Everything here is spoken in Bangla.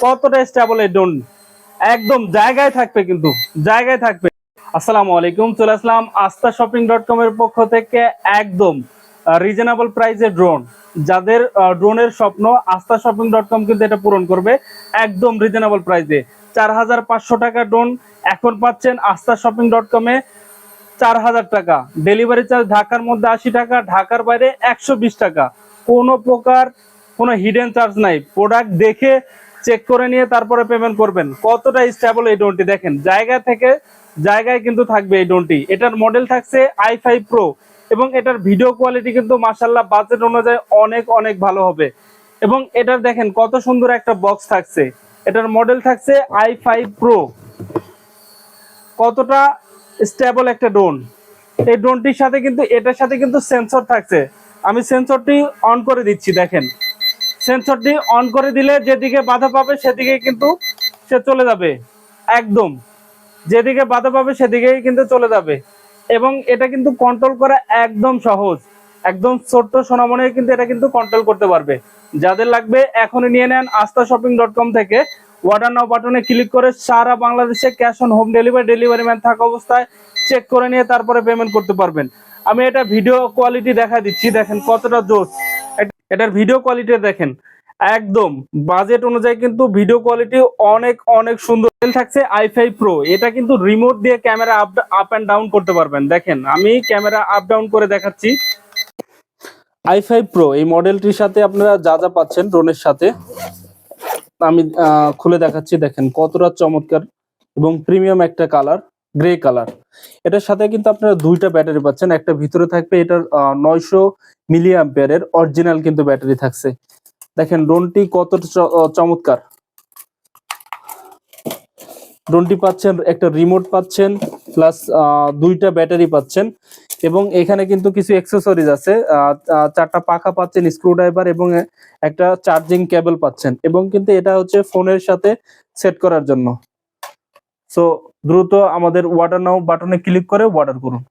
কতটা স্টেবল এই ড্রোন, একদম জায়গায় থাকবে, কিন্তু জায়গায় থাকবে। আসসালামু আলাইকুম, চলে আসলাম আস্থা শপিং.com এর পক্ষ থেকে একদম রিজনেবল প্রাইসে ড্রোন। যাদের ড্রোনের স্বপ্ন, আস্থা শপিং.com কিন্তু এটা পূরণ করবে একদম রিজনেবল প্রাইসে। 4,500 টাকা ড্রোন এখন পাচ্ছেন আস্থা শপিং.com এ 4,000 টাকা। ডেলিভারি চার্জ ঢাকার মধ্যে 80 টাকা, ঢাকার বাইরে 120 টাকা। কোনো প্রকার কোনো হিডেন চার্জ নাই। প্রোডাক্ট দেখে চেক করে নিয়ে তারপরে পেমেন্ট করবেন। কতটা স্টেবল এই ড্রোনটি দেখেন, জায়গা থেকে জায়গায় কিন্তু থাকবে এই ড্রোনটি। এটার মডেল থাকছে i5 Pro এবং এটার ভিডিও কোয়ালিটি কিন্তু মাশাআল্লাহ বাজেট অনুযায়ী অনেক অনেক ভালো হবে। এবং এটার দেখেন কত সুন্দর একটা বক্স থাকছে। এটার মডেল থাকছে i5 Pro। কতটা স্টেবল একটা ড্রোন। এই ড্রোনটির সাথে কিন্তু এটার সাথে কিন্তু সেন্সর থাকছে। আমি সেন্সরটি অন করে দিচ্ছি, দেখেন সেন্সরটি অন করে দিলে যেদিকে বাধা পাবে সেদিকে কিন্তু সে চলে যাবে। একদম যেদিকে বাধা পাবে সেদিকেই কিন্তু চলে যাবে। এবং এটা কিন্তু কন্ট্রোল করা একদম সহজ। একদম ছোট্ট সোনামণি কিন্তু এটা কিন্তু কন্ট্রোল করতে পারবে। যাদের লাগবে এখনই নিয়ে নেন আস্থা শপিং.com থেকে। অর্ডার নাও বাটনে ক্লিক করে সারা বাংলাদেশে cash on home delivery, delivery man থাকা অবস্থায় চেক করে নিয়ে তারপরে পেমেন্ট করতে পারবেন। আমি এটা ভিডিও কোয়ালিটি দেখা দিচ্ছি, দেখেন কতটা জোস। এটার ভিডিও কোয়ালিটি দেখেন, একদম বাজেট অনুযায়ী কিন্তু ভিডিও কোয়ালিটি অনেক অনেক সুন্দর। থাকছে i5 Pro। এটা কিন্তু রিমোট দিয়ে ক্যামেরা আপ এন্ড ডাউন করতে পারবেন। দেখেন আমি ক্যামেরা আপ ডাউন করে দেখাচ্ছি। i5 Pro এই মডেলটির সাথে আপনারা যা যা পাচ্ছেন ড্রোনের সাথে আমি খুলে দেখাচ্ছি। দেখেন কতটা চমৎকার এবং প্রিমিয়াম একটা কালার, গ্রে কালার। এটার সাথে কিন্তু আপনারা দুইটা ব্যাটারি পাচ্ছেন। একটা ভিতরে থাকবে এটার 900 মিলি অ্যাম্পিয়ারের অরিজিনাল কিন্তু ব্যাটারি থাকছে। দেখেন ড্রোনটি কতটা চমৎকার। ড্রোনটি পাচ্ছেন, একটা রিমোট পাচ্ছেন, প্লাস দুইটা ব্যাটারি পাচ্ছেন। এবং এখানে কিন্তু কিছু অ্যাক্সেসরিজ আছে, চারটা পাখা পাচ্ছেন, স্ক্রুড্রাইভার এবং একটা চার্জিং কেবল পাচ্ছেন। এবং কিন্তু এটা হচ্ছে ফোনের সাথে সেট করার জন্য। সো দ্রুত আমাদের অর্ডার নাও বাটনে ক্লিক করে অর্ডার করুন।